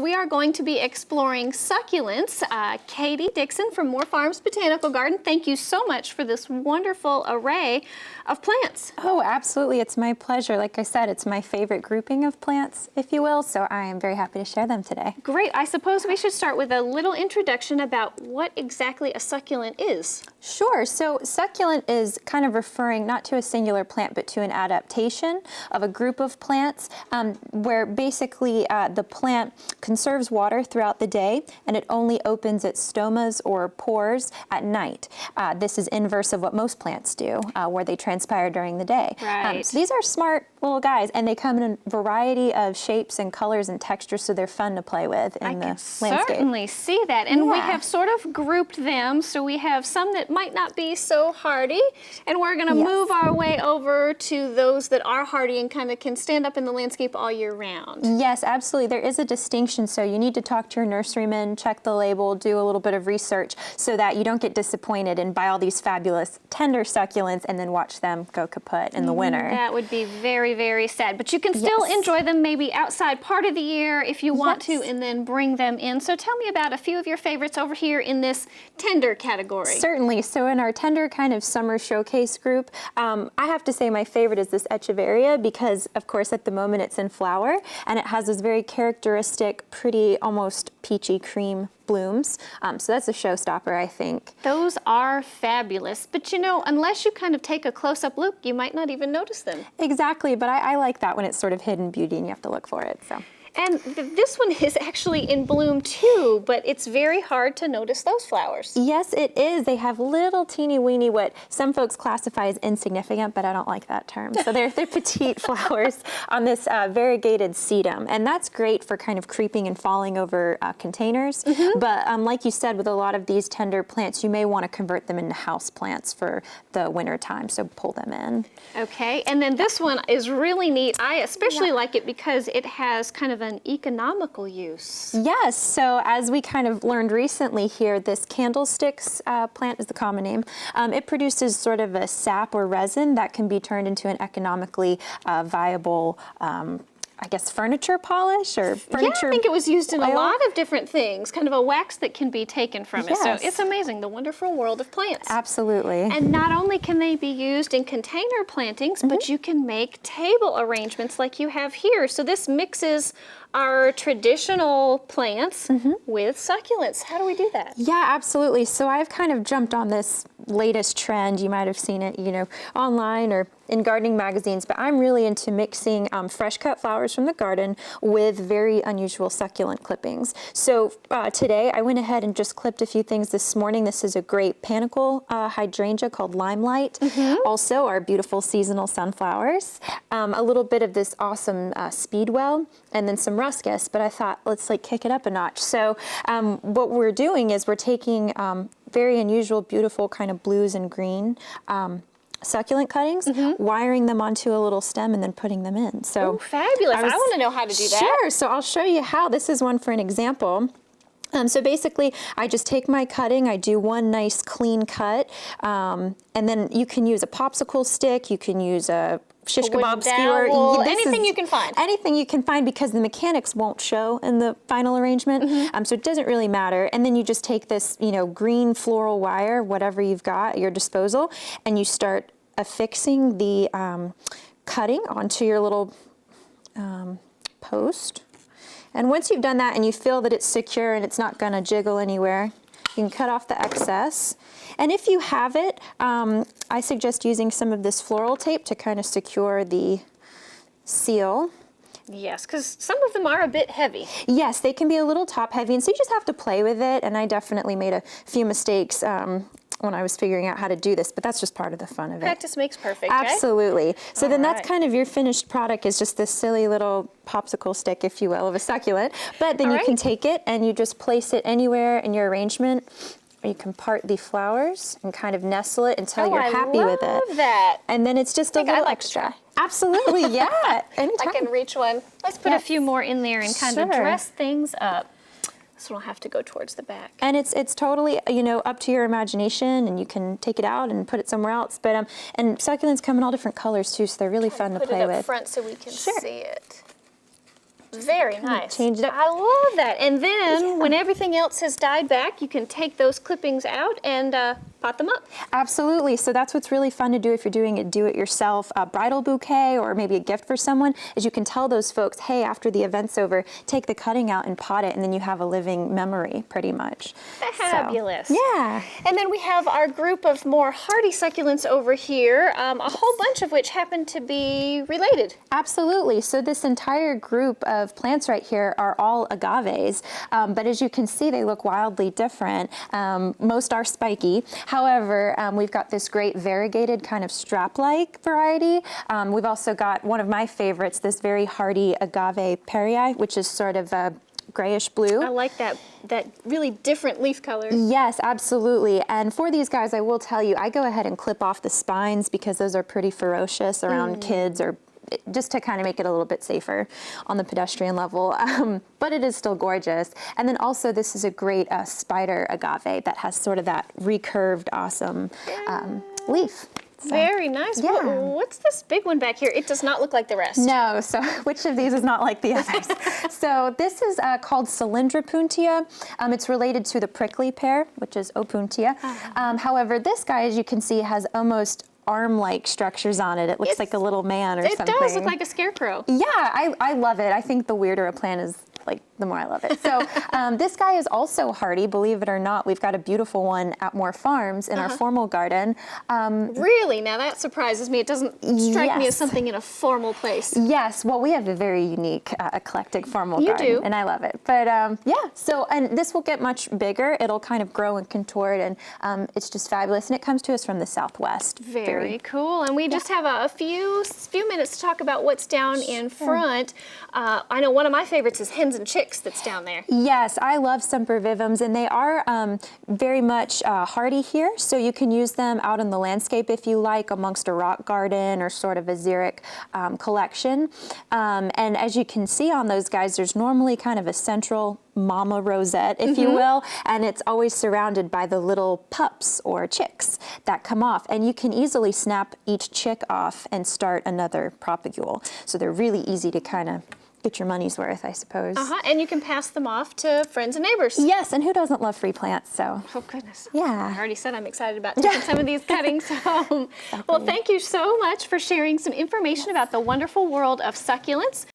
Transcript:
We are going to be exploring succulents. Katie Dickson from Moore Farms Botanical Garden, thank you so much for this wonderful array of plants. Oh, absolutely. It's my pleasure. Like I said, it's my favorite grouping of plants, if you will, so I am very happy to share them today. Great. I suppose we should start with a little introduction about what exactly a succulent is. Sure. So succulent is kind of referring not to a singular plant, but to an adaptation of a group of plants where basically the plant conserves water throughout the day and it only opens its stomas or pores at night. This is inverse of what most plants do, where they transpire during the day. Right. So these are smart little guys, and they come in a variety of shapes and colors and textures, so they're fun to play with in the landscape. I can certainly see that, and we have sort of grouped them, so we have some that might not be so hardy, and we're going to move our way over to those that are hardy and kind of can stand up in the landscape all year round. Yes, absolutely. There is a distinction, so you need to talk to your nurseryman, check the label, do a little bit of research so that you don't get disappointed and buy all these fabulous tender succulents and then watch them go kaput in the winter. That would be very, very sad, but you can still enjoy them maybe outside part of the year if you want to, and then bring them in. So tell me about a few of your favorites over here in this tender category. Certainly. So in our tender kind of summer showcase group, I have to say my favorite is this Echeveria because, of course, at the moment it's in flower, and it has this very characteristic, pretty, almost peachy cream blooms. So that's a showstopper, I think. Those are fabulous, but you know, unless you kind of take a close-up look, you might not even notice them. Exactly, but I like that when it's sort of hidden beauty and you have to look for it. So. And this one is actually in bloom too, but it's very hard to notice those flowers. Yes, it is. They have little teeny weeny, what some folks classify as insignificant, but I don't like that term. So they're petite flowers on this variegated sedum, and that's great for kind of creeping and falling over containers. But like you said, with a lot of these tender plants, you may want to convert them into house plants for the winter time, so pull them in. Okay, and then this one is really neat. I especially like it because it has kind of an economical use. Yes, so as we kind of learned recently here, this Candlestick plant is the common name. It produces sort of a sap or resin that can be turned into an economically viable I guess furniture polish or furniture. Yeah, I think it was used in a lot of different things, kind of a wax that can be taken from it. So it's amazing, the wonderful world of plants. Absolutely. And not only can they be used in container plantings, but you can make table arrangements like you have here. So this mixes our traditional plants with succulents. How do we do that? Yeah, absolutely. So I've kind of jumped on this latest trend. You might have seen it, you know, online or in gardening magazines, but I'm really into mixing fresh cut flowers from the garden with very unusual succulent clippings. So today I went ahead and just clipped a few things this morning. This is a great panicle hydrangea called Limelight. Also our beautiful seasonal sunflowers. A little bit of this awesome speedwell, and then some ruscus, but I thought let's like kick it up a notch. So what we're doing is we're taking very unusual, beautiful kind of blues and green succulent cuttings, wiring them onto a little stem and then putting them in. So fabulous. I want to know how to do that. Sure, so I'll show you how. This is one for an example. So basically, I just take my cutting, I do one nice clean cut, and then you can use a popsicle stick, you can use a shish kebab skewer. Anything you can find. Anything you can find, because the mechanics won't show in the final arrangement, so it doesn't really matter. And then you just take this, you know, green floral wire, whatever you've got at your disposal, and you start affixing the cutting onto your little post. And once you've done that and you feel that it's secure and it's not going to jiggle anywhere, you can cut off the excess. And if you have it, I suggest using some of this floral tape to kind of secure the seal. Yes, because some of them are a bit heavy. Yes, they can be a little top heavy, and so you just have to play with it. And I definitely made a few mistakes when I was figuring out how to do this, but that's just part of the fun of it. Practice makes perfect, Absolutely. Right? So then that's kind of your finished product, is just this silly little popsicle stick, if you will, of a succulent. But then you can take it and you just place it anywhere in your arrangement. Or you can part the flowers and kind of nestle it until you're happy with it. I love that. And then it's just a little extra. Absolutely, yeah. Anytime. I can reach one. Let's put a few more in there and kind of dress things up. This one will have to go towards the back. And it's totally, you know, up to your imagination, and you can take it out and put it somewhere else. But and succulents come in all different colors too, so they're really fun to play with. Put it up front so we can see it. Very nice. change it up. I love that. And then when everything else has died back, you can take those clippings out and pot them up. Absolutely. So that's what's really fun to do if you're doing a do-it-yourself bridal bouquet or maybe a gift for someone, is you can tell those folks, hey, after the event's over, take the cutting out and pot it, and then you have a living memory, pretty much. Fabulous. So, yeah. And then we have our group of more hardy succulents over here, a whole bunch of which happen to be related. Absolutely. So this entire group of plants right here are all agaves, but as you can see, they look wildly different. Most are spiky. However, we've got this great variegated kind of strap-like variety. We've also got one of my favorites, this very hardy agave perii, which is sort of a grayish blue. I like that really different leaf color. Yes, absolutely. And for these guys, I will tell you, I go ahead and clip off the spines because those are pretty ferocious around kids, or just to kind of make it a little bit safer on the pedestrian level. But it is still gorgeous. And then also this is a great spider agave that has sort of that recurved, awesome leaf. So, very nice. yeah. What's this big one back here? It does not look like the rest. No, so which of these is not like the others? So this is called Cylindropuntia. It's related to the prickly pear, which is Opuntia. However, this guy, as you can see, has almost arm-like structures on it. It looks like a little man or something. It does look like a scarecrow. Yeah, I love it. I think the weirder a plant is, like, the more I love it. So this guy is also hardy, believe it or not. We've got a beautiful one at Moore Farms in our formal garden. Really? Now that surprises me. It doesn't strike me as something in a formal place. Yes, well, we have a very unique, eclectic formal garden. You do. And I love it. But yeah, so, and this will get much bigger. It'll kind of grow and contort, and it's just fabulous. And it comes to us from the Southwest. Very cool. And we just have a few minutes to talk about what's down in front. I know one of my favorites is hens and chicks that's down there. Yes, I love sempervivums, and they are very much hardy here. So you can use them out in the landscape if you like, amongst a rock garden or sort of a xeric collection. And as you can see on those guys, there's normally kind of a central mama rosette, if you will, and it's always surrounded by the little pups or chicks that come off, and you can easily snap each chick off and start another propagule. So they're really easy to kind of get your money's worth, I suppose. And you can pass them off to friends and neighbors. Yes, and who doesn't love free plants? So. Oh goodness. Yeah. I already said I'm excited about taking some of these cuttings home. Well, thank you so much for sharing some information about the wonderful world of succulents.